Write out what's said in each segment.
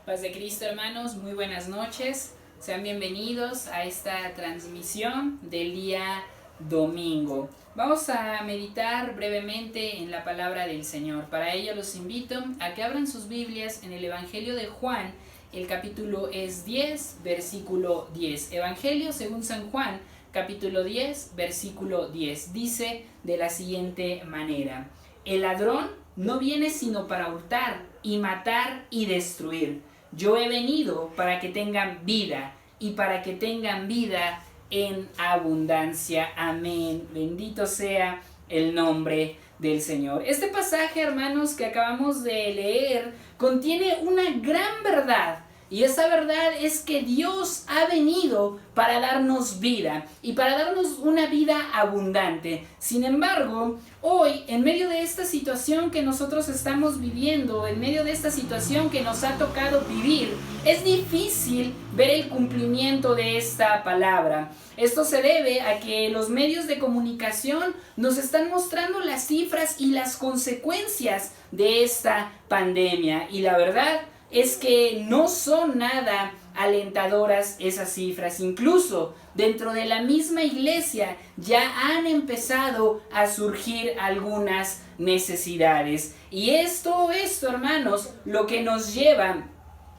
Paz de Cristo, hermanos, muy buenas noches. Sean bienvenidos a esta transmisión del día domingo. Vamos a meditar brevemente en la palabra del Señor. Para ello los invito a que abran sus Biblias en el Evangelio de Juan. El capítulo es 10, versículo 10. Evangelio según San Juan, capítulo 10, versículo 10. Dice de la siguiente manera: el ladrón no viene sino para hurtar y matar y destruir. Yo he venido para que tengan vida y para que tengan vida en abundancia. Amén. Bendito sea el nombre del Señor. Este pasaje, hermanos, que acabamos de leer, contiene una gran verdad. Y esa verdad es que Dios ha venido para darnos vida y para darnos una vida abundante. Sin embargo, hoy, en medio de esta situación que nosotros estamos viviendo, en medio de esta situación que nos ha tocado vivir, es difícil ver el cumplimiento de esta palabra. Esto se debe a que los medios de comunicación nos están mostrando las cifras y las consecuencias de esta pandemia. Y la verdad es que no son nada alentadoras esas cifras. Incluso dentro de la misma iglesia ya han empezado a surgir algunas necesidades. Y esto, hermanos, lo que nos lleva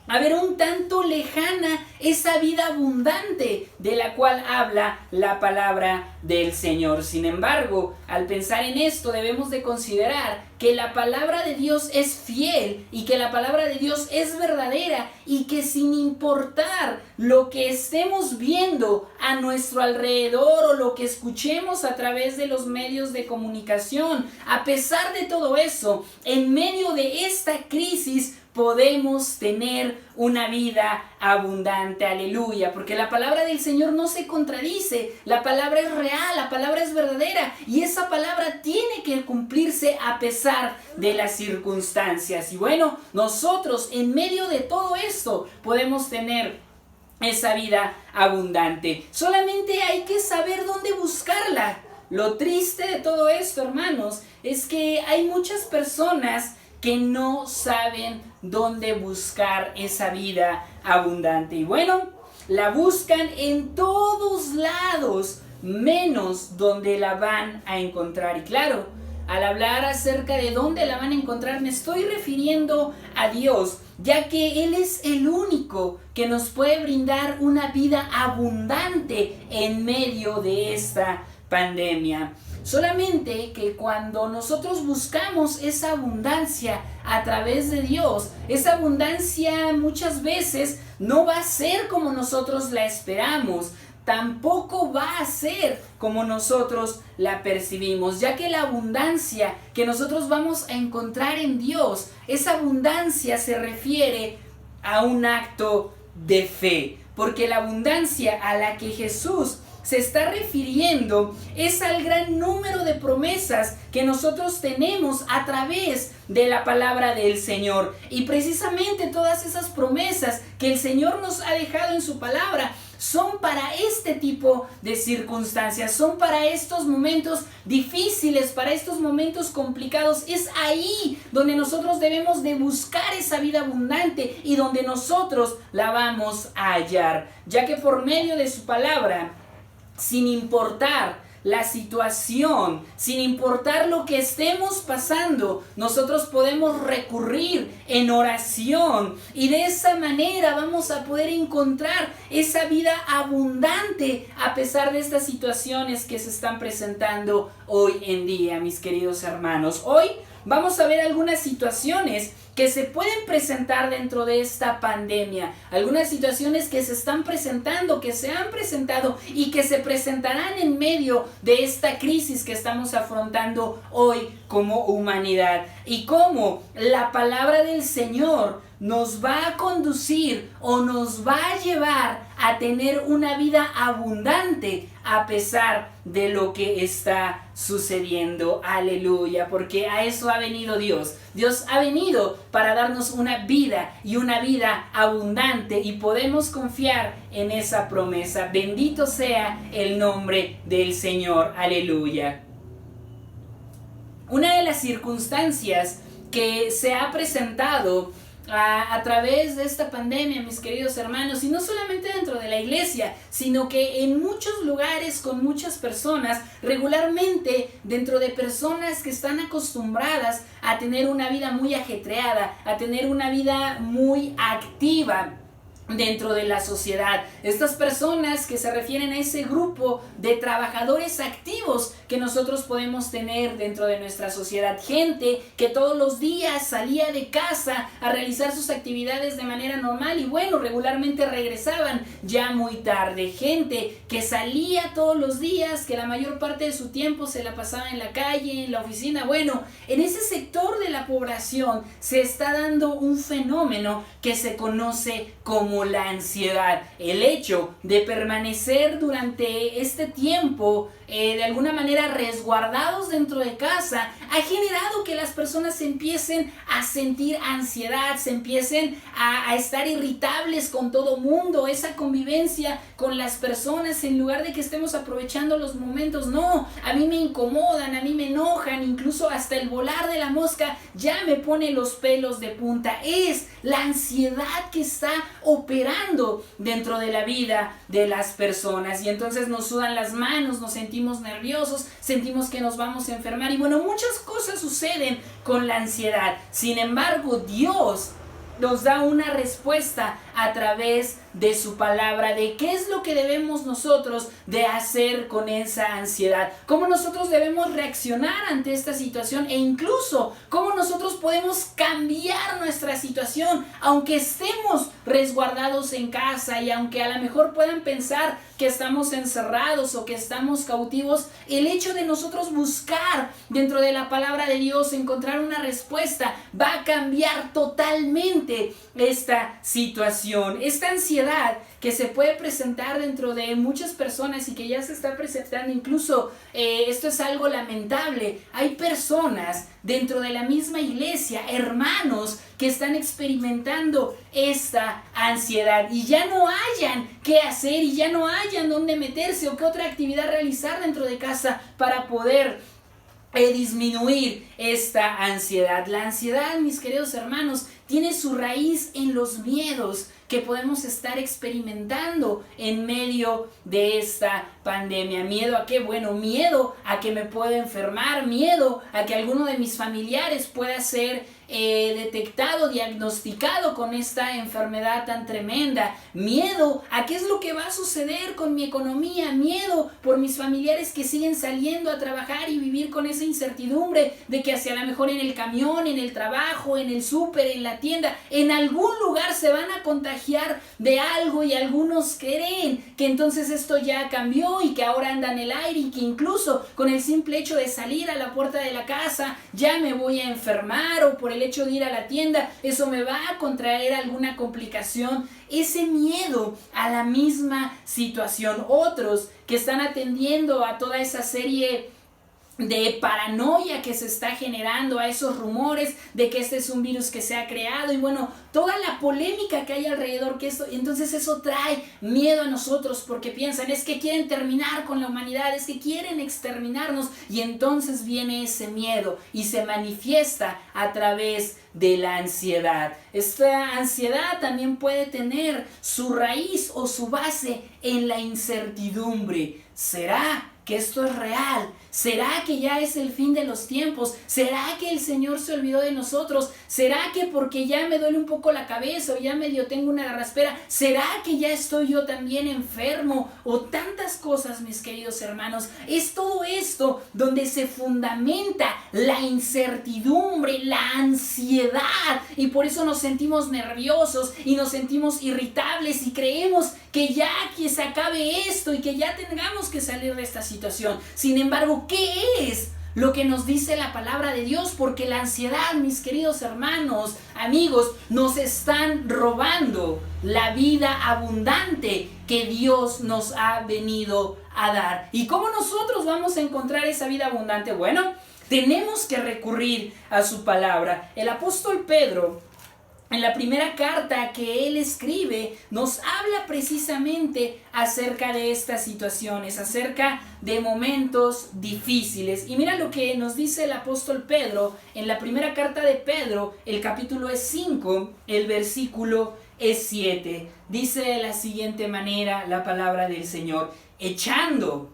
a ver un tanto lejana esa vida abundante de la cual habla la palabra del Señor. Sin embargo, al pensar en esto debemos de considerar que la palabra de Dios es fiel y que la palabra de Dios es verdadera y que sin importar lo que estemos viendo a nuestro alrededor o lo que escuchemos a través de los medios de comunicación, a pesar de todo eso, en medio de esta crisis podemos tener una vida abundante, aleluya, porque la palabra del Señor no se contradice, la palabra es real, la palabra es verdadera y esa palabra tiene que cumplirse a pesar de las circunstancias. Y bueno, nosotros en medio de todo esto podemos tener esa vida abundante, solamente hay que saber dónde buscarla. Lo triste de todo esto, hermanos, es que hay muchas personas que no saben dónde buscar esa vida abundante. Y bueno, la buscan en todos lados, menos donde la van a encontrar. Y claro, al hablar acerca de dónde la van a encontrar, me estoy refiriendo a Dios, ya que Él es el único que nos puede brindar una vida abundante en medio de esta pandemia. Solamente que cuando nosotros buscamos esa abundancia a través de Dios, esa abundancia muchas veces no va a ser como nosotros la esperamos, tampoco va a ser como nosotros la percibimos, ya que la abundancia que nosotros vamos a encontrar en Dios, esa abundancia se refiere a un acto de fe, porque la abundancia a la que Jesús se está refiriendo es al gran número de promesas que nosotros tenemos a través de la palabra del Señor. Y precisamente todas esas promesas que el Señor nos ha dejado en su palabra son para este tipo de circunstancias, son para estos momentos difíciles, para estos momentos complicados. Es ahí donde nosotros debemos de buscar esa vida abundante y donde nosotros la vamos a hallar, ya que por medio de su palabra, sin importar la situación, sin importar lo que estemos pasando, nosotros podemos recurrir en oración y de esa manera vamos a poder encontrar esa vida abundante a pesar de estas situaciones que se están presentando hoy en día, mis queridos hermanos. Hoy vamos a ver algunas situaciones que se pueden presentar dentro de esta pandemia, algunas situaciones que se están presentando, que se han presentado y que se presentarán en medio de esta crisis que estamos afrontando hoy como humanidad, y cómo la palabra del Señor nos va a conducir o nos va a llevar a tener una vida abundante a pesar de lo que está sucediendo. Aleluya, porque a eso ha venido Dios. Dios ha venido para darnos una vida y una vida abundante y podemos confiar en esa promesa. Bendito sea el nombre del Señor. Aleluya. Una de las circunstancias que se ha presentado a través de esta pandemia, mis queridos hermanos, y no solamente dentro de la iglesia, sino que en muchos lugares con muchas personas, regularmente dentro de personas que están acostumbradas a tener una vida muy ajetreada, a tener una vida muy activa dentro de la sociedad. Estas personas que se refieren a ese grupo de trabajadores activos que nosotros podemos tener dentro de nuestra sociedad. Gente que todos los días salía de casa a realizar sus actividades de manera normal y bueno, regularmente regresaban ya muy tarde. Gente que salía todos los días, que la mayor parte de su tiempo se la pasaba en la calle, en la oficina. Bueno, en ese sector de la población se está dando un fenómeno que se conoce como la ansiedad. El hecho de permanecer durante este tiempo de alguna manera resguardados dentro de casa ha generado que las personas se empiecen a sentir ansiedad, se empiecen a estar irritables con todo mundo, esa convivencia con las personas, en lugar de que estemos aprovechando los momentos. No, a mí me incomodan, a mí me enojan, incluso hasta el volar de la mosca ya me pone los pelos de punta. Es la ansiedad que está operando dentro de la vida de las personas, y entonces nos sudan las manos, nos sentimos nerviosos, sentimos que nos vamos a enfermar y bueno, muchas cosas suceden con la ansiedad. Sin embargo, Dios nos da una respuesta a través de su palabra, de qué es lo que debemos nosotros de hacer con esa ansiedad, cómo nosotros debemos reaccionar ante esta situación e incluso cómo nosotros podemos cambiar nuestra situación, aunque estemos resguardados en casa y aunque a lo mejor puedan pensar que estamos encerrados o que estamos cautivos. El hecho de nosotros buscar dentro de la palabra de Dios, encontrar una respuesta, va a cambiar totalmente esta situación, esta ansiedad que se puede presentar dentro de muchas personas y que ya se está presentando. Incluso esto es algo lamentable. Hay personas dentro de la misma iglesia, hermanos, que están experimentando esta ansiedad y ya no hayan qué hacer y ya no hayan dónde meterse o qué otra actividad realizar dentro de casa para poder disminuir esta ansiedad. La ansiedad, mis queridos hermanos, tiene su raíz en los miedos que podemos estar experimentando en medio de esta pandemia. ¿Miedo a qué? Bueno, miedo a que me pueda enfermar, miedo a que alguno de mis familiares pueda ser detectado, diagnosticado con esta enfermedad tan tremenda, miedo a qué es lo que va a suceder con mi economía, miedo por mis familiares que siguen saliendo a trabajar y vivir con esa incertidumbre de que hacia a lo mejor en el camión, en el trabajo, en el súper, en la tienda, en algún lugar se van a contagiar de algo y algunos creen que entonces esto ya cambió y que ahora anda en el aire y que incluso con el simple hecho de salir a la puerta de la casa ya me voy a enfermar, o por el hecho de ir a la tienda eso me va a contraer alguna complicación. Ese miedo a la misma situación. Otros que están atendiendo a toda esa serie de paranoia que se está generando, a esos rumores de que este es un virus que se ha creado y bueno, toda la polémica que hay alrededor, que esto, entonces eso trae miedo a nosotros porque piensan, es que quieren terminar con la humanidad, es que quieren exterminarnos, y entonces viene ese miedo y se manifiesta a través de la ansiedad. Esta ansiedad también puede tener su raíz o su base en la incertidumbre. ¿Será que esto es real? ¿Será que ya es el fin de los tiempos? ¿Será que el Señor se olvidó de nosotros? ¿Será que porque ya me duele un poco la cabeza o ya medio tengo una garraspera, será que ya estoy yo también enfermo? O tantas cosas, mis queridos hermanos. Es todo esto donde se fundamenta la incertidumbre, la ansiedad, y por eso nos sentimos nerviosos y nos sentimos irritables y creemos que ya que se acabe esto y que ya tengamos que salir de esta situación. Sin embargo, ¿qué es lo que nos dice la palabra de Dios? Porque la ansiedad, mis queridos hermanos, amigos, nos están robando la vida abundante que Dios nos ha venido a dar. ¿Y cómo nosotros vamos a encontrar esa vida abundante? Bueno, tenemos que recurrir a su palabra. El apóstol Pedro, en la primera carta que él escribe, nos habla precisamente acerca de estas situaciones, acerca de momentos difíciles. Y mira lo que nos dice el apóstol Pedro en la primera carta de Pedro, el capítulo es 5, el versículo es 7. Dice de la siguiente manera la palabra del Señor: echando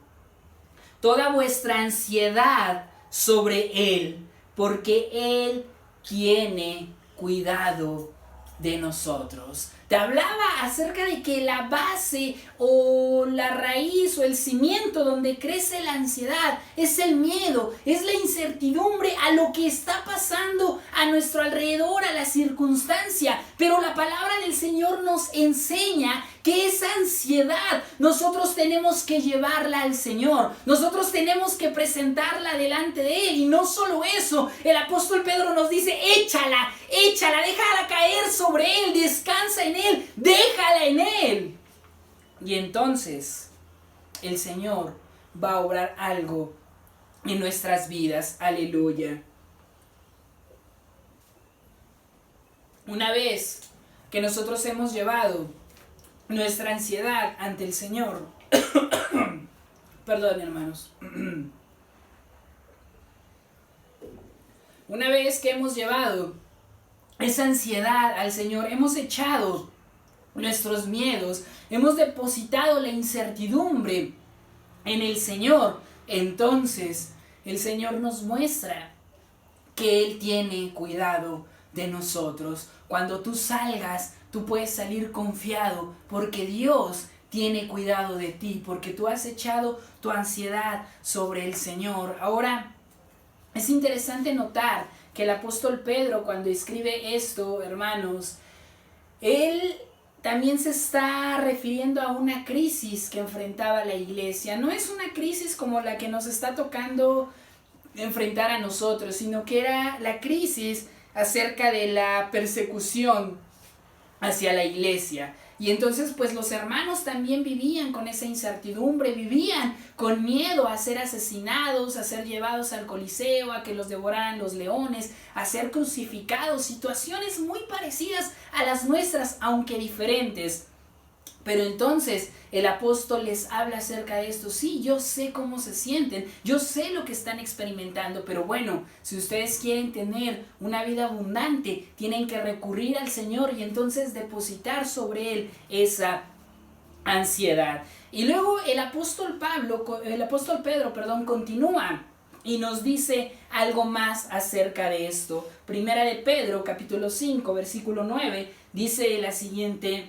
toda vuestra ansiedad sobre Él, porque Él tiene cuidado de nosotros. Te hablaba acerca de que la base o la raíz o el cimiento donde crece la ansiedad es el miedo, es la incertidumbre a lo que está pasando a nuestro alrededor, a la circunstancia. Pero la palabra del Señor nos enseña que esa ansiedad nosotros tenemos que llevarla al Señor, nosotros tenemos que presentarla delante de Él. Y no solo eso, el apóstol Pedro nos dice: échala, déjala caer sobre Él, descansa en Él, déjala en Él. Y entonces el Señor va a obrar algo en nuestras vidas. Aleluya. Una vez que nosotros hemos llevado nuestra ansiedad ante el Señor, perdón, hermanos, una vez que hemos llevado esa ansiedad al Señor, hemos echado nuestros miedos, hemos depositado la incertidumbre en el Señor, entonces el Señor nos muestra que Él tiene cuidado de nosotros. Cuando tú salgas, tú puedes salir confiado porque Dios tiene cuidado de ti, porque tú has echado tu ansiedad sobre el Señor. Ahora, es interesante notar que el apóstol Pedro, cuando escribe esto, hermanos, él también se está refiriendo a una crisis que enfrentaba la iglesia. No es una crisis como la que nos está tocando enfrentar a nosotros, sino que era la crisis acerca de la persecución hacia la iglesia. Y entonces pues los hermanos también vivían con esa incertidumbre, vivían con miedo a ser asesinados, a ser llevados al Coliseo, a que los devoraran los leones, a ser crucificados, situaciones muy parecidas a las nuestras, aunque diferentes. Pero entonces el apóstol les habla acerca de esto. Sí, yo sé cómo se sienten, yo sé lo que están experimentando, pero bueno, si ustedes quieren tener una vida abundante, tienen que recurrir al Señor y entonces depositar sobre Él esa ansiedad. Y luego el apóstol Pedro, continúa y nos dice algo más acerca de esto. Primera de Pedro, capítulo 5, versículo 9, dice de la siguiente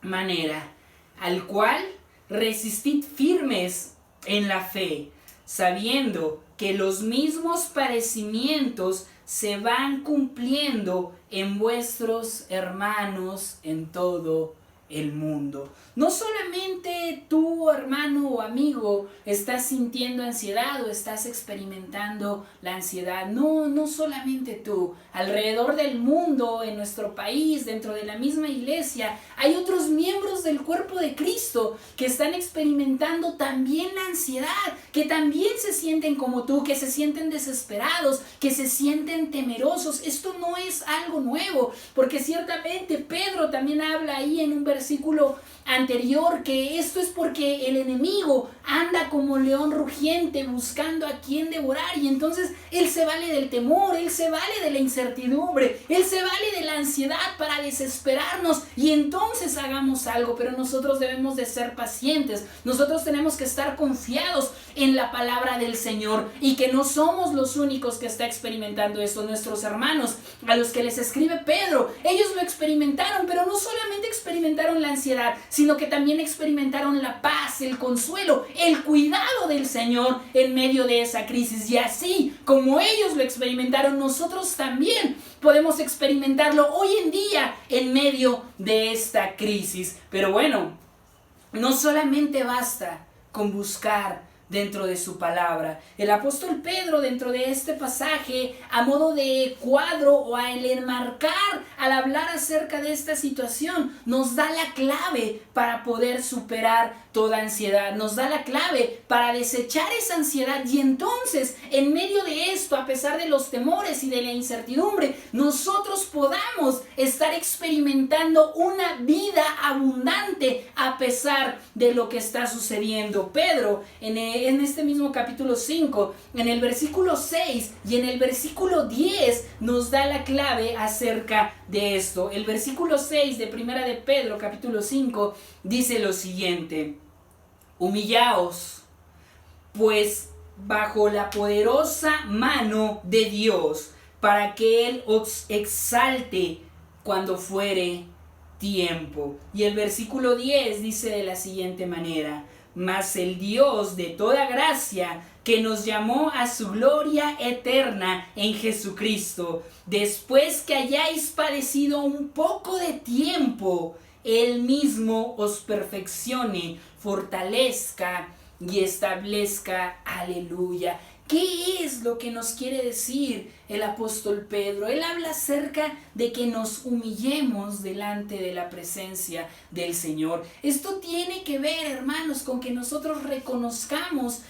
manera: al cual resistid firmes en la fe, sabiendo que los mismos padecimientos se van cumpliendo en vuestros hermanos en todo el mundo. No solamente tú, hermano o amigo, estás sintiendo ansiedad o estás experimentando la ansiedad. No solamente tú. Alrededor del mundo, en nuestro país, dentro de la misma iglesia, hay otros miembros del cuerpo de Cristo que están experimentando también la ansiedad, que también se sienten como tú, que se sienten desesperados, que se sienten temerosos. Esto no es algo nuevo, porque ciertamente Pedro también habla ahí en un versículo anterior que esto es porque el enemigo anda como león rugiente buscando a quien devorar, y entonces él se vale del temor, él se vale de la incertidumbre, él se vale de la ansiedad para desesperarnos y entonces hagamos algo. Pero nosotros debemos de ser pacientes, nosotros tenemos que estar confiados en la palabra del Señor y que no somos los únicos que está experimentando esto. Nuestros hermanos a los que les escribe Pedro, ellos lo experimentaron, pero no solamente experimentaron la ansiedad, sino que también experimentaron la paz, el consuelo, el cuidado del Señor en medio de esa crisis. Y así como ellos lo experimentaron, nosotros también podemos experimentarlo hoy en día en medio de esta crisis. Pero bueno, no solamente basta con buscar dentro de su palabra. El apóstol Pedro, dentro de este pasaje, a modo de cuadro o al enmarcar, al hablar acerca de esta situación, nos da la clave para poder superar toda ansiedad, nos da la clave para desechar esa ansiedad, y entonces en medio de esto, a pesar de los temores y de la incertidumbre, nosotros podamos estar experimentando una vida abundante a pesar de lo que está sucediendo. Pedro, en este mismo capítulo 5, en el versículo 6 y en el versículo 10, nos da la clave acerca de esto. El versículo 6 de Primera de Pedro, capítulo 5, dice lo siguiente: humillaos, pues, bajo la poderosa mano de Dios, para que Él os exalte cuando fuere tiempo. Y el versículo 10 dice de la siguiente manera: mas el Dios de toda gracia, que nos llamó a su gloria eterna en Jesucristo, después que hayáis padecido un poco de tiempo, Él mismo os perfeccione, fortalezca y establezca. Aleluya. ¿Qué es lo que nos quiere decir el apóstol Pedro? Él habla acerca de que nos humillemos delante de la presencia del Señor. Esto tiene que ver, hermanos, con que nosotros reconozcamos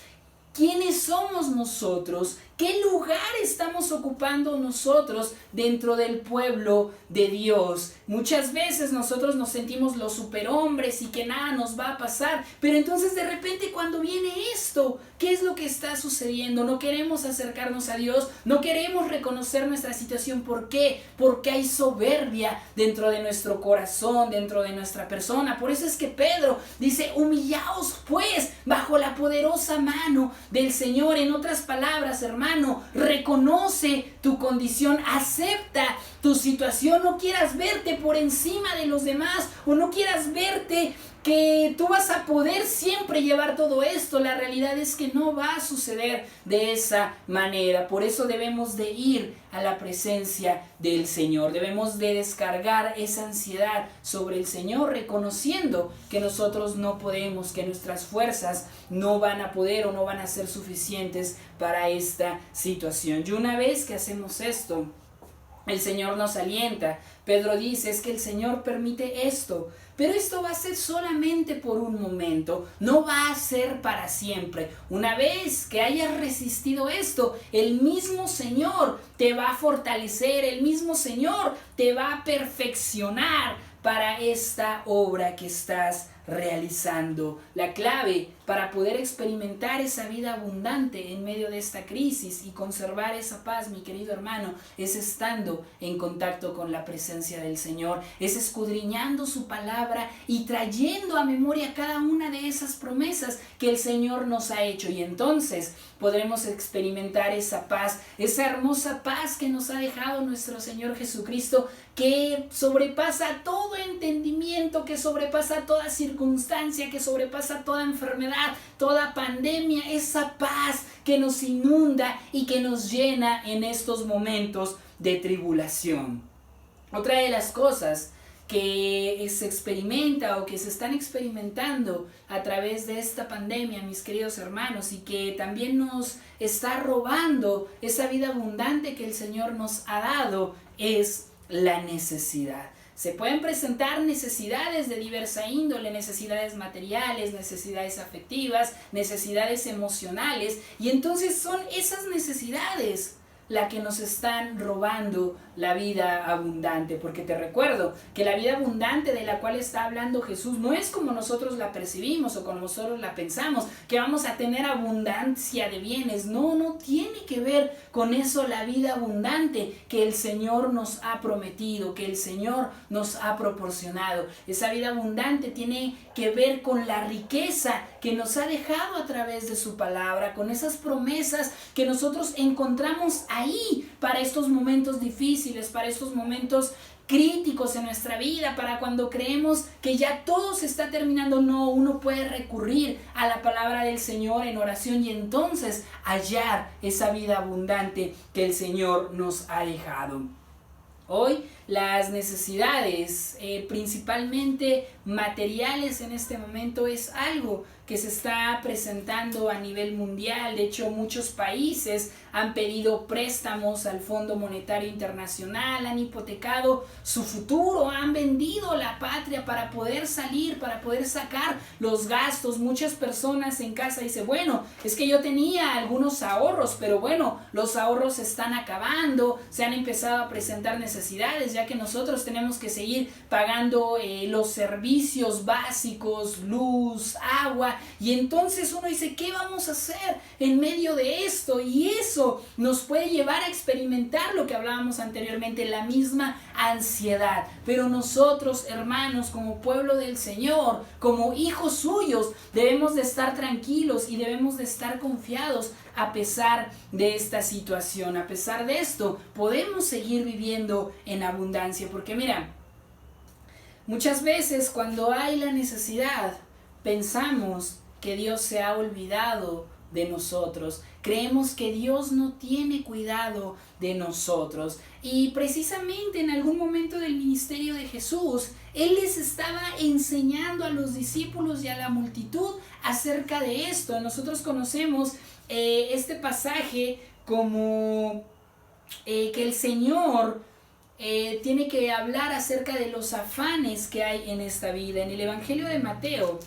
quiénes somos nosotros, qué lugar estamos ocupando nosotros dentro del pueblo de Dios. Muchas veces nosotros nos sentimos los superhombres y que nada nos va a pasar, pero entonces de repente cuando viene esto, ¿qué es lo que está sucediendo? No queremos acercarnos a Dios, no queremos reconocer nuestra situación. ¿Por qué? Porque hay soberbia dentro de nuestro corazón, dentro de nuestra persona. Por eso es que Pedro dice: humillaos pues bajo la poderosa mano del Señor. En otras palabras, hermano, reconoce tu condición, acepta tu situación. No quieras verte por encima de los demás, o no quieras verte que tú vas a poder siempre llevar todo esto. La realidad es que no va a suceder de esa manera. Por eso debemos de ir a la presencia del Señor. Debemos de descargar esa ansiedad sobre el Señor, reconociendo que nosotros no podemos, que nuestras fuerzas no van a poder o no van a ser suficientes para esta situación. Y una vez que hacemos esto, el Señor nos alienta. Pedro dice: es que el Señor permite esto, pero esto va a ser solamente por un momento, no va a ser para siempre. Una vez que hayas resistido esto, el mismo Señor te va a fortalecer, el mismo Señor te va a perfeccionar para esta obra que estás realizando. La clave para poder experimentar esa vida abundante en medio de esta crisis y conservar esa paz, mi querido hermano, es estando en contacto con la presencia del Señor, es escudriñando su palabra y trayendo a memoria cada una de esas promesas que el Señor nos ha hecho, y entonces podremos experimentar esa paz, esa hermosa paz que nos ha dejado nuestro Señor Jesucristo, que sobrepasa todo entendimiento, que sobrepasa toda circunstancia, que sobrepasa toda enfermedad, toda pandemia. Esa paz que nos inunda y que nos llena en estos momentos de tribulación. Otra de las cosas que se experimenta o que se están experimentando a través de esta pandemia, mis queridos hermanos, y que también nos está robando esa vida abundante que el Señor nos ha dado, es la necesidad. Se pueden presentar necesidades de diversa índole, necesidades materiales, necesidades afectivas, necesidades emocionales, y entonces son esas necesidades las que nos están robando la vida abundante, porque te recuerdo que la vida abundante de la cual está hablando Jesús no es como nosotros la percibimos o como nosotros la pensamos, que vamos a tener abundancia de bienes. No tiene que ver con eso la vida abundante que el Señor nos ha prometido, que el Señor nos ha proporcionado. Esa vida abundante tiene que ver con la riqueza que nos ha dejado a través de su palabra, con esas promesas que nosotros encontramos ahí para estos momentos difíciles, para estos momentos críticos en nuestra vida, para cuando creemos que ya todo se está terminando. No, uno puede recurrir a la palabra del Señor en oración y entonces hallar esa vida abundante que el Señor nos ha dejado. Hoy las necesidades, principalmente materiales en este momento, es algo que se está presentando a nivel mundial. De hecho, muchos países han pedido préstamos al Fondo Monetario Internacional, han hipotecado su futuro, han vendido la patria para poder salir, para poder sacar los gastos. Muchas personas en casa dicen, bueno, es que yo tenía algunos ahorros, pero bueno, los ahorros se están acabando, se han empezado a presentar necesidades, ya que nosotros tenemos que seguir pagando los servicios básicos, luz, agua. Y entonces uno dice, ¿qué vamos a hacer en medio de esto? Y eso nos puede llevar a experimentar lo que hablábamos anteriormente, la misma ansiedad. Pero nosotros, hermanos, como pueblo del Señor, como hijos suyos, debemos de estar tranquilos y debemos de estar confiados a pesar de esta situación. A pesar de esto, podemos seguir viviendo en abundancia. Porque mira, muchas veces cuando hay la necesidad, pensamos que Dios se ha olvidado de nosotros. Creemos que Dios no tiene cuidado de nosotros. Y precisamente en algún momento del ministerio de Jesús, Él les estaba enseñando a los discípulos y a la multitud acerca de esto. Nosotros conocemos este pasaje como que el Señor tiene que hablar acerca de los afanes que hay en esta vida. En el Evangelio de Mateo,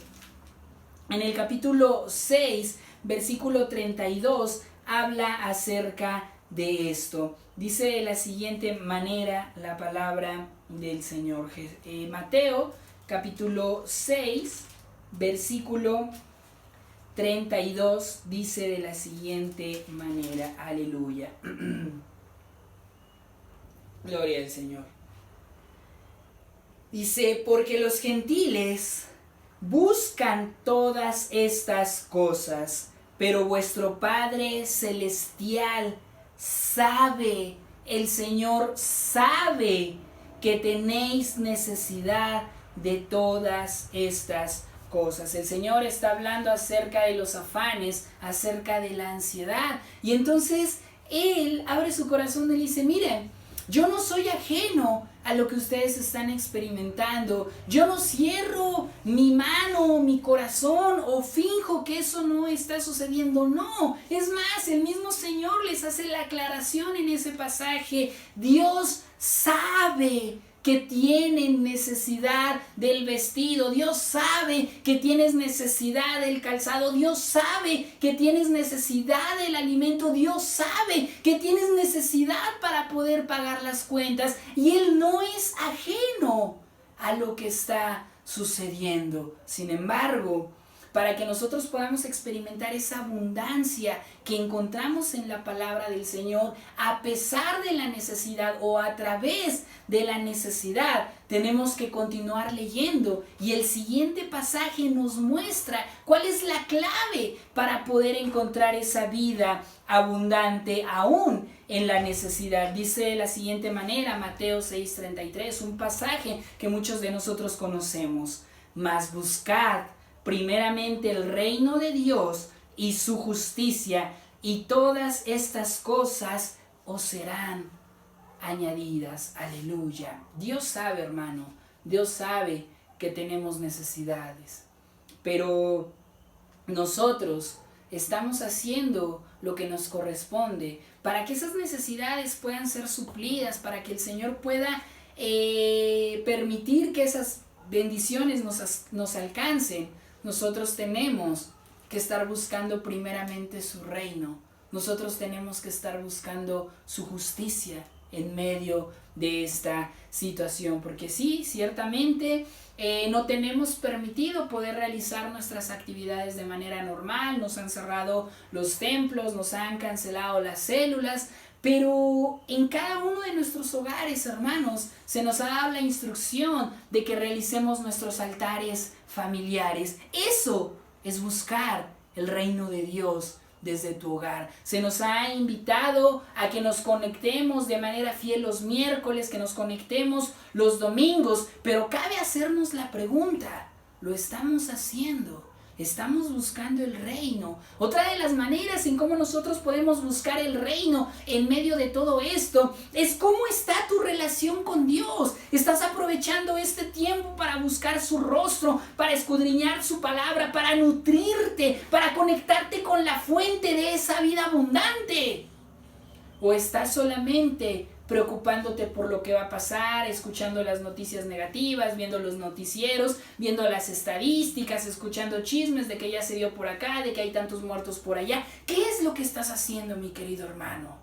en el capítulo 6, versículo 32, habla acerca de esto. Dice de la siguiente manera la palabra del Señor. Mateo, capítulo 6, versículo 32, dice de la siguiente manera. Aleluya. Gloria al Señor. Dice, porque los gentiles buscan todas estas cosas, pero vuestro Padre Celestial sabe, el Señor sabe que tenéis necesidad de todas estas cosas. El Señor está hablando acerca de los afanes, acerca de la ansiedad. Y entonces Él abre su corazón y dice, miren, yo no soy ajeno a lo que ustedes están experimentando. Yo no cierro mi mano, mi corazón o finjo que eso no está sucediendo. No, es más, el mismo Señor les hace la aclaración en ese pasaje. Dios sabe que tienen necesidad del vestido. Dios sabe que tienes necesidad del calzado. Dios sabe que tienes necesidad del alimento. Dios sabe que tienes necesidad para poder pagar las cuentas. Y Él no es ajeno a lo que está sucediendo. Sin embargo, para que nosotros podamos experimentar esa abundancia que encontramos en la palabra del Señor, a pesar de la necesidad o a través de la necesidad, tenemos que continuar leyendo. Y el siguiente pasaje nos muestra cuál es la clave para poder encontrar esa vida abundante aún en la necesidad. Dice de la siguiente manera, Mateo 6:33, un pasaje que muchos de nosotros conocemos. Mas buscad primeramente el reino de Dios y su justicia, y todas estas cosas os serán añadidas. Aleluya. Dios sabe, hermano, Dios sabe que tenemos necesidades, pero nosotros estamos haciendo lo que nos corresponde para que esas necesidades puedan ser suplidas, para que el Señor pueda permitir que esas bendiciones nos alcancen. Nosotros tenemos que estar buscando primeramente su reino. Nosotros tenemos que estar buscando su justicia en medio de esta situación. Porque sí, ciertamente no tenemos permitido poder realizar nuestras actividades de manera normal. Nos han cerrado los templos, nos han cancelado las células. Pero en cada uno de nuestros hogares, hermanos, se nos ha dado la instrucción de que realicemos nuestros altares familiares. Eso es buscar el reino de Dios desde tu hogar. Se nos ha invitado a que nos conectemos de manera fiel los miércoles, que nos conectemos los domingos, pero cabe hacernos la pregunta, ¿lo estamos haciendo? Estamos buscando el reino. Otra de las maneras en cómo nosotros podemos buscar el reino en medio de todo esto es cómo está tu relación con Dios. ¿Estás aprovechando este tiempo para buscar su rostro, para escudriñar su palabra, para nutrirte, para conectarte con la fuente de esa vida abundante? ¿O estás solamente preocupándote por lo que va a pasar, escuchando las noticias negativas, viendo los noticieros, viendo las estadísticas, escuchando chismes de que ya se dio por acá, de que hay tantos muertos por allá? ¿Qué es lo que estás haciendo, mi querido hermano?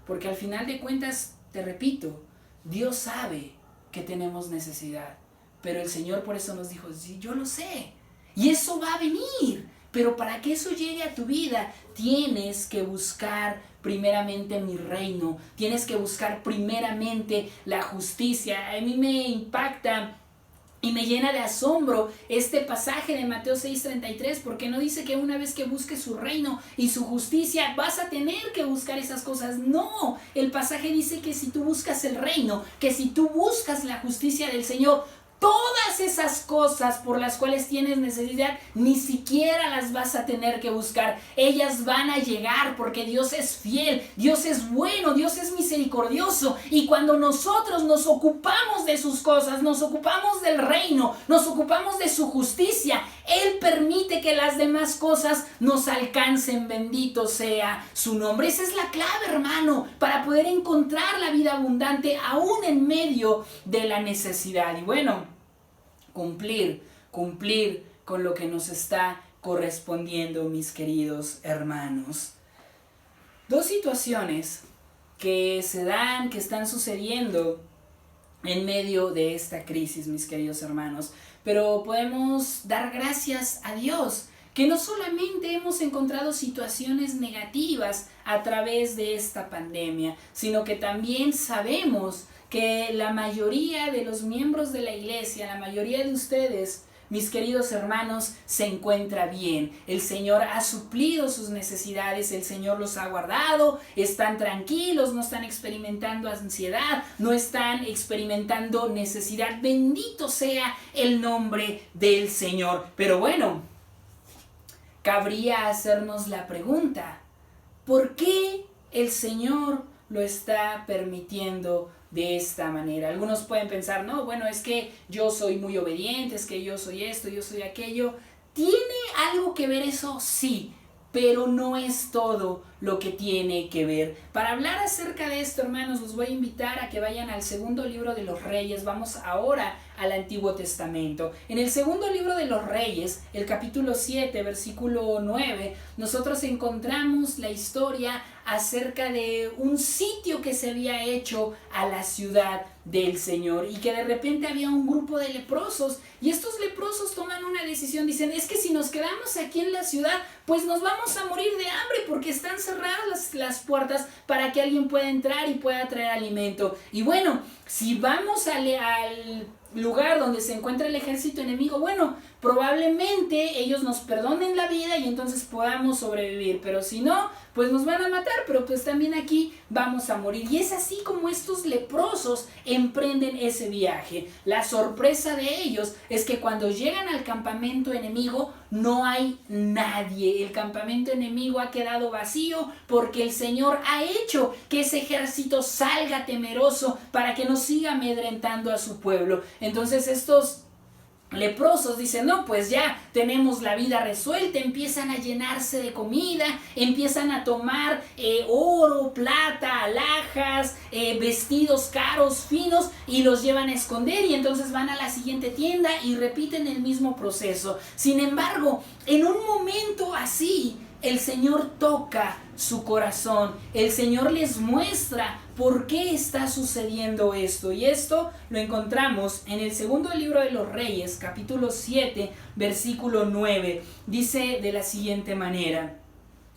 Porque al final de cuentas, te repito, Dios sabe que tenemos necesidad, pero el Señor por eso nos dijo, sí, yo lo sé, y eso va a venir, pero para que eso llegue a tu vida, tienes que buscar primeramente mi reino, tienes que buscar primeramente la justicia. A mí me impacta y me llena de asombro este pasaje de Mateo 6:33, porque no dice que una vez que busques su reino y su justicia vas a tener que buscar esas cosas. No, el pasaje dice que si tú buscas el reino, que si tú buscas la justicia del Señor, todas esas cosas por las cuales tienes necesidad, ni siquiera las vas a tener que buscar. Ellas van a llegar porque Dios es fiel, Dios es bueno, Dios es misericordioso. Y cuando nosotros nos ocupamos de sus cosas, nos ocupamos del reino, nos ocupamos de su justicia, Él permite que las demás cosas nos alcancen. Bendito sea su nombre. Esa es la clave, hermano, para poder encontrar la vida abundante aún en medio de la necesidad. Y bueno, cumplir con lo que nos está correspondiendo, mis queridos hermanos. Dos situaciones que se dan, que están sucediendo en medio de esta crisis, mis queridos hermanos. Pero podemos dar gracias a Dios que no solamente hemos encontrado situaciones negativas a través de esta pandemia, sino que también sabemos que la mayoría de los miembros de la iglesia, la mayoría de ustedes, mis queridos hermanos, se encuentra bien. El Señor ha suplido sus necesidades, el Señor los ha guardado, están tranquilos, no están experimentando ansiedad, no están experimentando necesidad. Bendito sea el nombre del Señor. Pero bueno, cabría hacernos la pregunta, ¿por qué el Señor lo está permitiendo de esta manera? Algunos pueden pensar, no, bueno, es que yo soy muy obediente, es que yo soy esto, yo soy aquello. ¿Tiene algo que ver eso? Sí, pero no es todo lo que tiene que ver. Para hablar acerca de esto, hermanos, los voy a invitar a que vayan al segundo libro de los Reyes. Vamos ahora al Antiguo Testamento. En el segundo libro de los Reyes, el capítulo 7, versículo 9, nosotros encontramos la historia acerca de un sitio que se había hecho a la ciudad del Señor y que de repente había un grupo de leprosos, y estos leprosos toman una decisión, dicen, es que si nos quedamos aquí en la ciudad, pues nos vamos a morir de hambre porque están cerradas las puertas para que alguien pueda entrar y pueda traer alimento. Y bueno, si vamos al lugar donde se encuentra el ejército enemigo, bueno, probablemente ellos nos perdonen la vida y entonces podamos sobrevivir, pero si no, pues nos van a matar, pero pues también aquí vamos a morir. Y es así como estos leprosos emprenden ese viaje. La sorpresa de ellos es que cuando llegan al campamento enemigo no hay nadie. El campamento enemigo ha quedado vacío porque el Señor ha hecho que ese ejército salga temeroso para que no siga amedrentando a su pueblo. Entonces estos leprosos dicen, no, pues ya tenemos la vida resuelta, empiezan a llenarse de comida, empiezan a tomar oro, plata, alhajas, vestidos caros, finos, y los llevan a esconder, y entonces van a la siguiente tienda y repiten el mismo proceso. Sin embargo, en un momento así, el Señor toca su corazón, el Señor les muestra por qué está sucediendo esto, y esto lo encontramos en el segundo libro de los Reyes, capítulo 7, versículo 9, dice de la siguiente manera: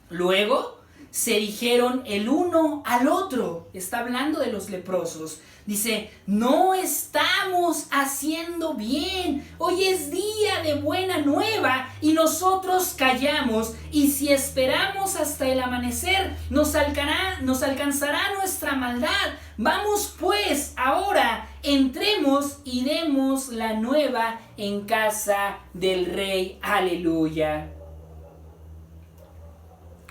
luego se dijeron el uno al otro, está hablando de los leprosos, dice, no estamos haciendo bien, hoy es día de buena nueva y nosotros callamos, y si esperamos hasta el amanecer nos alcanzará nuestra maldad. Vamos pues ahora entremos y demos la nueva en casa del Rey. Aleluya.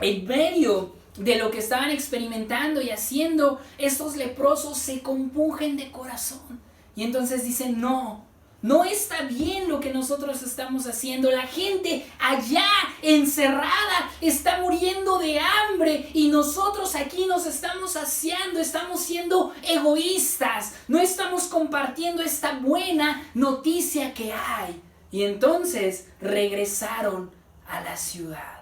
En medio de lo que estaban experimentando y haciendo, estos leprosos se compungen de corazón. Y entonces dicen, no está bien lo que nosotros estamos haciendo. La gente allá encerrada está muriendo de hambre y nosotros aquí nos estamos saciando, estamos siendo egoístas, no estamos compartiendo esta buena noticia que hay. Y entonces regresaron a la ciudad.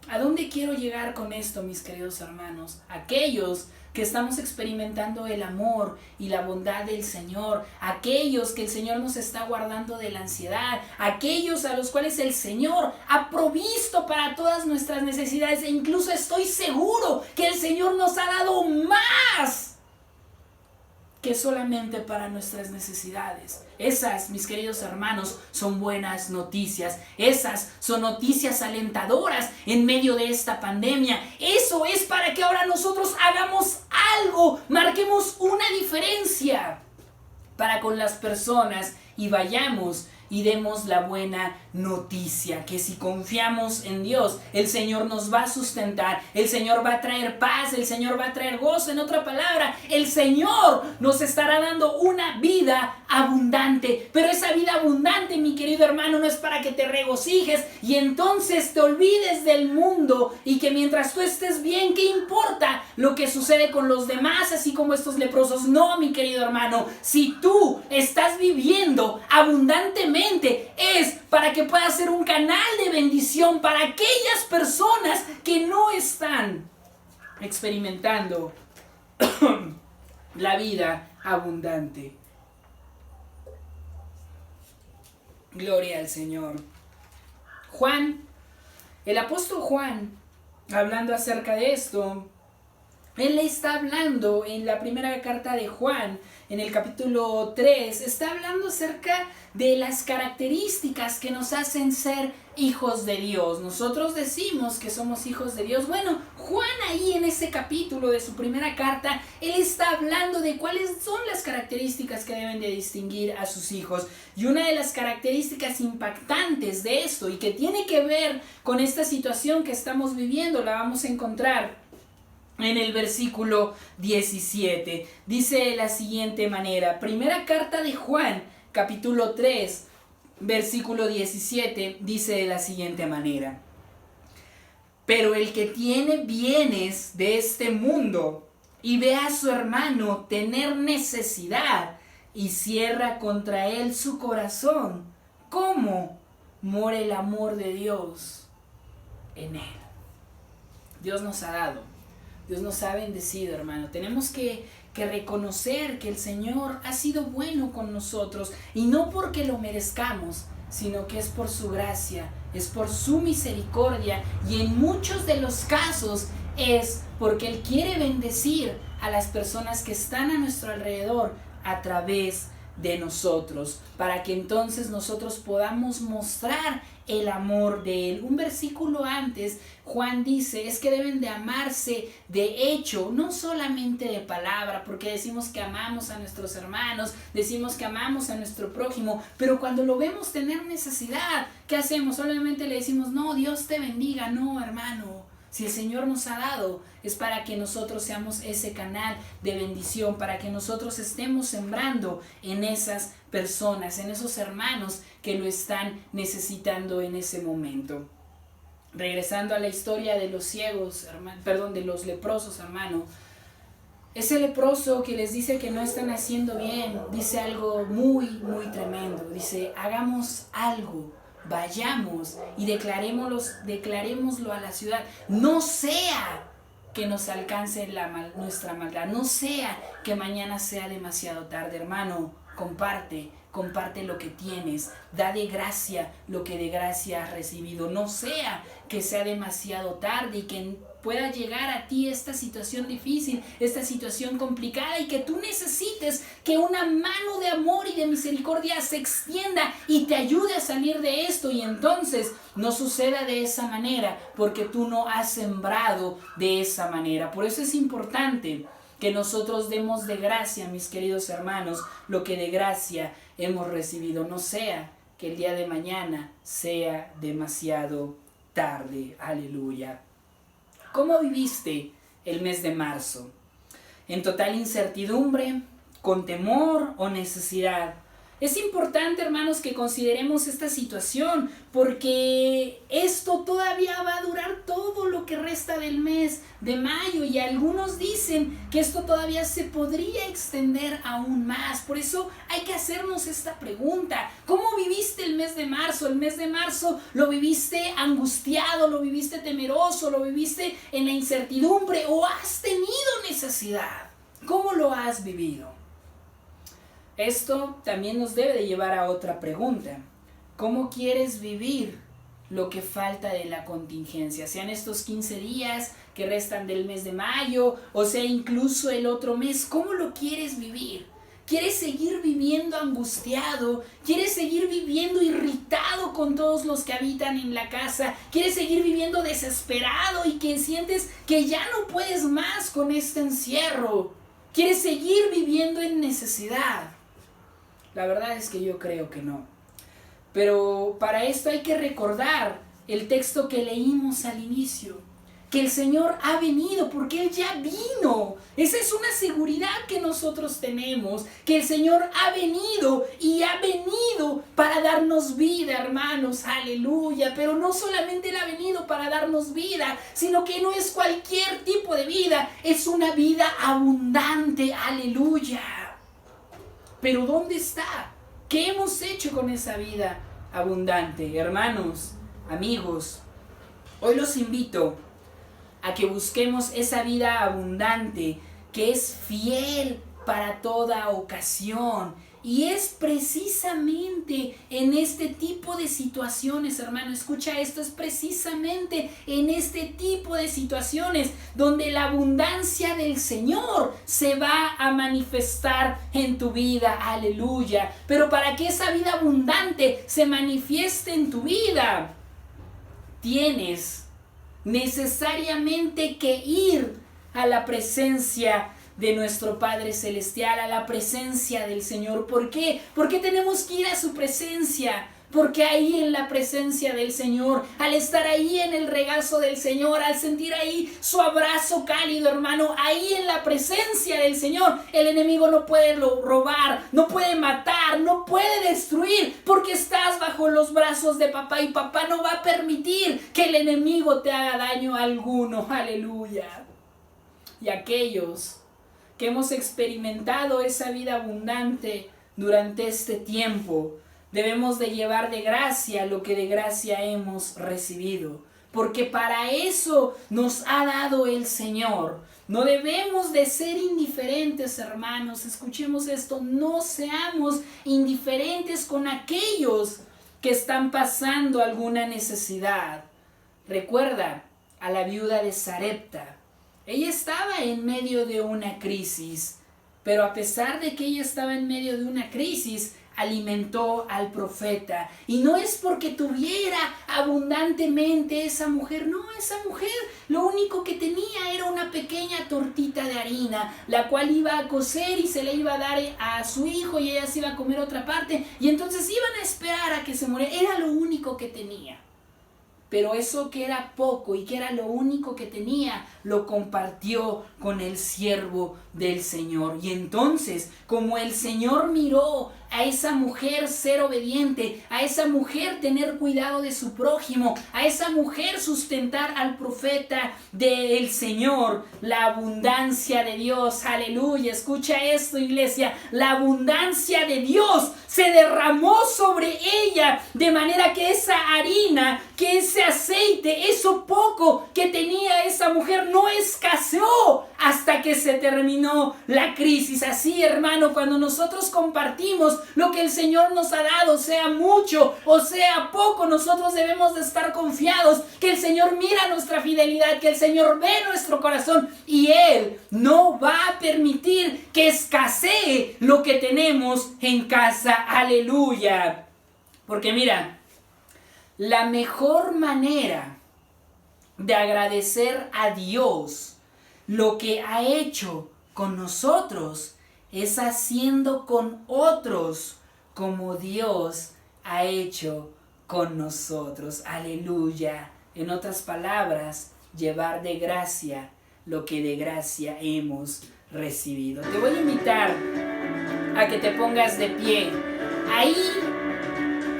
¿A dónde quiero llegar con esto, mis queridos hermanos? Aquellos que estamos experimentando el amor y la bondad del Señor, aquellos que el Señor nos está guardando de la ansiedad, aquellos a los cuales el Señor ha provisto para todas nuestras necesidades, e incluso estoy seguro que el Señor nos ha dado más que solamente para nuestras necesidades. Esas, mis queridos hermanos, son buenas noticias. Esas son noticias alentadoras en medio de esta pandemia. Eso es para que ahora nosotros hagamos algo, marquemos una diferencia para con las personas y vayamos y demos la buena noticia, que si confiamos en Dios, el Señor nos va a sustentar, el Señor va a traer paz, el Señor va a traer gozo. En otra palabra, el Señor nos estará dando una vida abundante. Pero esa vida abundante, mi querido hermano, no es para que te regocijes y entonces te olvides del mundo y que mientras tú estés bien, ¿qué importa lo que sucede con los demás, así como estos leprosos? No, mi querido hermano, si tú estás viviendo abundantemente, es para que pueda ser un canal de bendición para aquellas personas que no están experimentando la vida abundante. Gloria al Señor. Juan, el apóstol Juan, hablando acerca de esto, él está hablando en la primera carta de Juan, en el capítulo 3, está hablando acerca de las características que nos hacen ser hijos de Dios. Nosotros decimos que somos hijos de Dios. Bueno, Juan ahí en ese capítulo de su primera carta, él está hablando de cuáles son las características que deben de distinguir a sus hijos. Y una de las características impactantes de esto y que tiene que ver con esta situación que estamos viviendo, la vamos a encontrar en el versículo 17. Dice de la siguiente manera, primera carta de Juan, capítulo 3, versículo 17, dice de la siguiente manera: pero el que tiene bienes de este mundo y ve a su hermano tener necesidad y cierra contra él su corazón, ¿cómo mora el amor de Dios en él? Dios nos ha dado, Dios nos ha bendecido, hermano. Tenemos que reconocer que el Señor ha sido bueno con nosotros, y no porque lo merezcamos, sino que es por su gracia, es por su misericordia, y en muchos de los casos es porque Él quiere bendecir a las personas que están a nuestro alrededor a través de nosotros, para que entonces nosotros podamos mostrar el amor de Él. Un versículo antes, Juan dice, es que deben de amarse de hecho, no solamente de palabra, porque decimos que amamos a nuestros hermanos, decimos que amamos a nuestro prójimo, pero cuando lo vemos tener necesidad, ¿qué hacemos? Solamente le decimos, no, Dios te bendiga. No, hermano, si el Señor nos ha dado, es para que nosotros seamos ese canal de bendición, para que nosotros estemos sembrando en esas personas, en esos hermanos que lo están necesitando en ese momento. Regresando a la historia de los ciegos, de los leprosos, hermano. Ese leproso que les dice que no están haciendo bien, dice algo muy, muy tremendo. Dice, hagamos algo. Vayamos y declarémoslo a la ciudad. No sea que nos alcance nuestra maldad. No sea que mañana sea demasiado tarde. Hermano, comparte lo que tienes. Da de gracia lo que de gracia has recibido. No sea que sea demasiado tarde y que pueda llegar a ti esta situación difícil, esta situación complicada, y que tú necesites que una mano de amor y de misericordia se extienda y te ayude a salir de esto, y entonces no suceda de esa manera porque tú no has sembrado de esa manera. Por eso es importante que nosotros demos de gracia, mis queridos hermanos, lo que de gracia hemos recibido. No sea que el día de mañana sea demasiado tarde. Aleluya. ¿Cómo viviste el mes de marzo? ¿En total incertidumbre, con temor o necesidad? Es importante, hermanos, que consideremos esta situación, porque esto todavía va a durar todo lo que resta del mes de mayo, y algunos dicen que esto todavía se podría extender aún más. Por eso hay que hacernos esta pregunta: ¿cómo viviste el mes de marzo? El mes de marzo lo viviste angustiado, lo viviste temeroso, lo viviste en la incertidumbre, o has tenido necesidad. ¿Cómo lo has vivido? Esto también nos debe de llevar a otra pregunta: ¿cómo quieres vivir lo que falta de la contingencia? Sean estos 15 días que restan del mes de mayo, o sea incluso el otro mes. ¿Cómo lo quieres vivir? ¿Quieres seguir viviendo angustiado? ¿Quieres seguir viviendo irritado con todos los que habitan en la casa? ¿Quieres seguir viviendo desesperado y que sientes que ya no puedes más con este encierro? ¿Quieres seguir viviendo en necesidad? La verdad es que yo creo que no. Pero para esto hay que recordar el texto que leímos al inicio: que el Señor ha venido, porque Él ya vino. Esa es una seguridad que nosotros tenemos, que el Señor ha venido, y ha venido para darnos vida, hermanos. Aleluya. Pero no solamente Él ha venido para darnos vida, sino que no es cualquier tipo de vida, es una vida abundante. Aleluya. Pero ¿dónde está? ¿Qué hemos hecho con esa vida abundante? Hermanos, amigos, hoy los invito a que busquemos esa vida abundante que es fiel para toda ocasión. Y es precisamente en este tipo de situaciones, hermano, escucha esto, es precisamente en este tipo de situaciones donde la abundancia del Señor se va a manifestar en tu vida. Aleluya. Pero para que esa vida abundante se manifieste en tu vida, tienes necesariamente que ir a la presencia de nuestro Padre Celestial, a la presencia del Señor. ¿Por qué? Porque tenemos que ir a su presencia. Porque ahí en la presencia del Señor, al estar ahí en el regazo del Señor, al sentir ahí su abrazo cálido, hermano, ahí en la presencia del Señor, el enemigo no puede robar, no puede matar, no puede destruir, porque estás bajo los brazos de papá, y papá no va a permitir que el enemigo te haga daño alguno. Aleluya. Y aquellos que hemos experimentado esa vida abundante durante este tiempo, debemos de llevar de gracia lo que de gracia hemos recibido, porque para eso nos ha dado el Señor. No debemos de ser indiferentes, hermanos. Escuchemos esto: no seamos indiferentes con aquellos que están pasando alguna necesidad. Recuerda a la viuda de Sarepta. Ella estaba en medio de una crisis, pero a pesar de que ella estaba en medio de una crisis, alimentó al profeta. Y no es porque tuviera abundantemente esa mujer, no, esa mujer lo único que tenía era una pequeña tortita de harina, la cual iba a cocer y se le iba a dar a su hijo, y ella se iba a comer otra parte, y entonces iban a esperar a que se muriera. Era lo único que tenía. Pero eso que era poco y que era lo único que tenía, lo compartió con el siervo del Señor. Y entonces, como el Señor miró a esa mujer ser obediente, a esa mujer tener cuidado de su prójimo, a esa mujer sustentar al profeta del Señor, la abundancia de Dios, aleluya, escucha esto, iglesia, la abundancia de Dios se derramó sobre ella, de manera que esa harina, que ese aceite, eso poco que tenía esa mujer no escaseó hasta que se terminó la crisis. Así, hermano, cuando nosotros compartimos lo que el Señor nos ha dado, sea mucho o sea poco, nosotros debemos de estar confiados que el Señor mira nuestra fidelidad, que el Señor ve nuestro corazón, y Él no va a permitir que escasee lo que tenemos en casa. Aleluya. Porque mira, la mejor manera de agradecer a Dios lo que ha hecho con nosotros, es haciendo con otros como Dios ha hecho con nosotros. Aleluya. En otras palabras, llevar de gracia lo que de gracia hemos recibido. Te voy a invitar a que te pongas de pie. Ahí,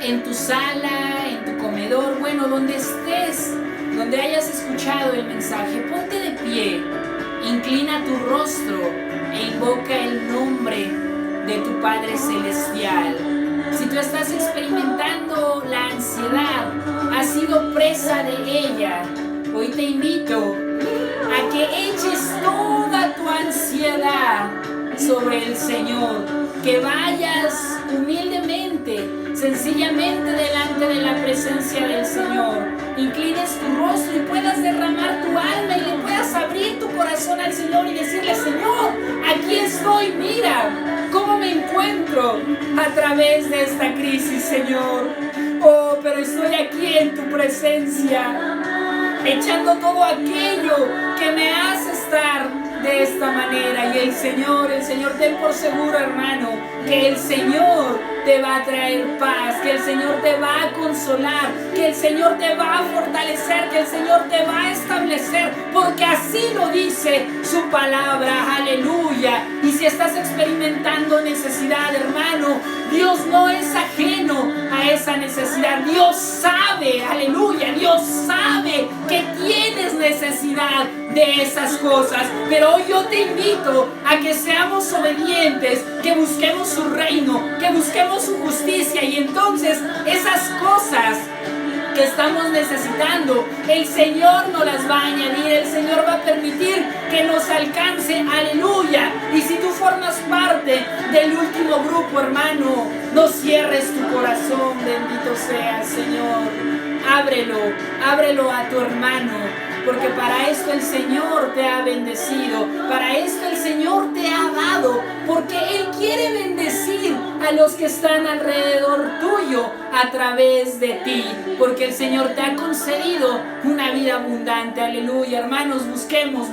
en tu sala, en tu comedor, bueno, donde estés, donde hayas escuchado el mensaje, ponte de pie, inclina tu rostro e invoca el nombre de tu Padre Celestial. Si tú estás experimentando la ansiedad, has sido presa de ella, hoy te invito a que eches toda tu ansiedad sobre el Señor, que vayas humildemente, sencillamente delante de la presencia del Señor, inclines tu rostro y puedas derramar tu alma y le puedas abrir tu corazón al Señor y decirle: Señor, aquí estoy, mira cómo me encuentro a través de esta crisis, Señor. Oh, pero estoy aquí en tu presencia, echando todo aquello que me hace estar de esta manera. Y el Señor, ten por seguro, hermano, que el Señor te va a traer paz, que el Señor te va a consolar, que el Señor te va a fortalecer, que el Señor te va a establecer, porque así lo dice su palabra. Aleluya. Y si estás experimentando necesidad, hermano, Dios no es ajeno a esa necesidad. Dios sabe, aleluya, Dios sabe que tienes necesidad de esas cosas. Pero hoy yo te invito a que seamos obedientes, que busquemos su reino, que busquemos su justicia, y entonces esas cosas que estamos necesitando, el Señor nos las va a añadir, el Señor va a permitir que nos alcance, aleluya. Y si tú formas parte del último grupo, hermano, no cierres tu corazón, bendito sea el Señor. Ábrelo a tu hermano, porque para esto el Señor te ha bendecido, para esto el Señor te ha dado, porque Él quiere bendecir a los que están alrededor tuyo a través de ti, porque el Señor te ha concedido una vida abundante. Aleluya, hermanos, busquemos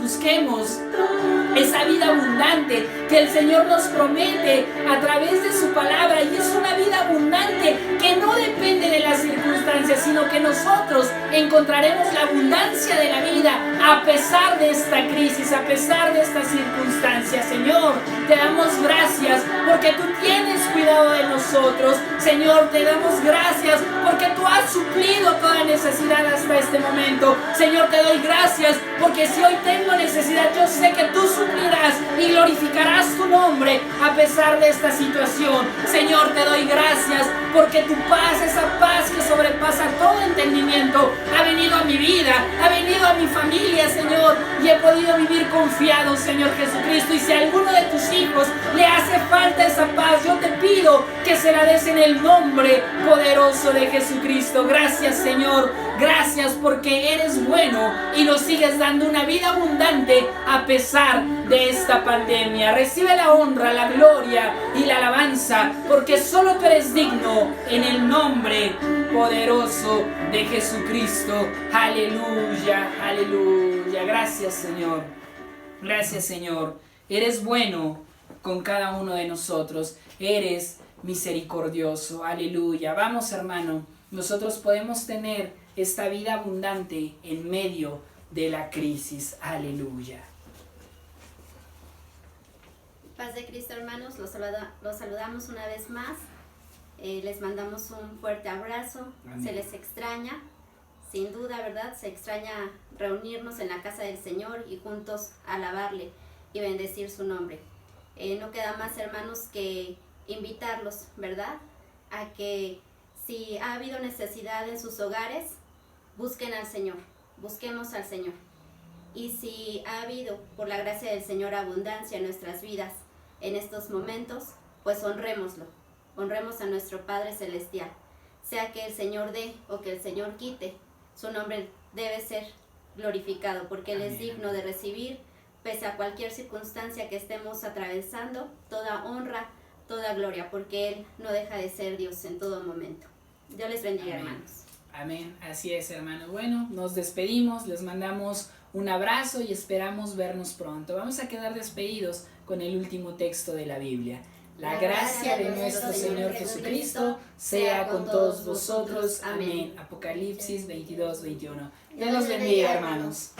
esa vida abundante que el Señor nos promete a través de su palabra, y es una vida abundante que no depende de las circunstancias, sino que nosotros encontraremos la abundancia de la vida a pesar de esta crisis, a pesar de estas circunstancias. Señor, te damos gracias porque tú tienes cuidado de nosotros. Señor, te damos gracias porque tú has suplido toda necesidad hasta este momento. Señor, te doy gracias porque si hoy tengo necesidad, yo sé que tú suplirás y glorificarás tu nombre a pesar de esta situación. Señor, te doy gracias porque tu paz, esa paz que sobrepasa todo entendimiento, ha venido a mi vida, ha venido a mi familia, Señor, y he podido vivir confiado, Señor Jesucristo. Y si a alguno de tus hijos le hace falta esa paz, yo te pido que se la des en el nombre poderoso de Jesucristo. Gracias, Señor, gracias porque eres bueno y nos sigues dando una vida abundante a pesar de esta pandemia. Recibe la honra, la gloria y la alabanza, porque solo tú eres digno, en el nombre poderoso de Jesucristo. Aleluya, aleluya. Gracias, Señor. Gracias, Señor. Eres bueno con cada uno de nosotros. Eres misericordioso. Aleluya. Vamos, hermano. Nosotros podemos tener esta vida abundante en medio de la crisis. Aleluya. Paz de Cristo, hermanos, los saludamos una vez más. Les mandamos un fuerte abrazo. Amén. Se les extraña, sin duda, ¿verdad? Se extraña reunirnos en la casa del Señor y juntos alabarle y bendecir su nombre. No queda más, hermanos, que invitarlos, ¿verdad? A que si ha habido necesidad en sus hogares, busquen al Señor, busquemos al Señor. Y si ha habido, por la gracia del Señor, abundancia en nuestras vidas en estos momentos, pues honrémoslo, honremos a nuestro Padre Celestial. Sea que el Señor dé o que el Señor quite, su nombre debe ser glorificado, porque Él es digno de recibir, pese a cualquier circunstancia que estemos atravesando, toda honra, toda gloria, porque Él no deja de ser Dios en todo momento. Dios les bendiga, Amén. Hermanos. Amén, así es, hermanos. Bueno, nos despedimos, les mandamos un abrazo y esperamos vernos pronto. Vamos a quedar despedidos con el último texto de la Biblia. La gracia de nuestro Señor Jesucristo sea con todos vosotros. Amén. Apocalipsis 22, 21. Dios los bendiga, hermanos.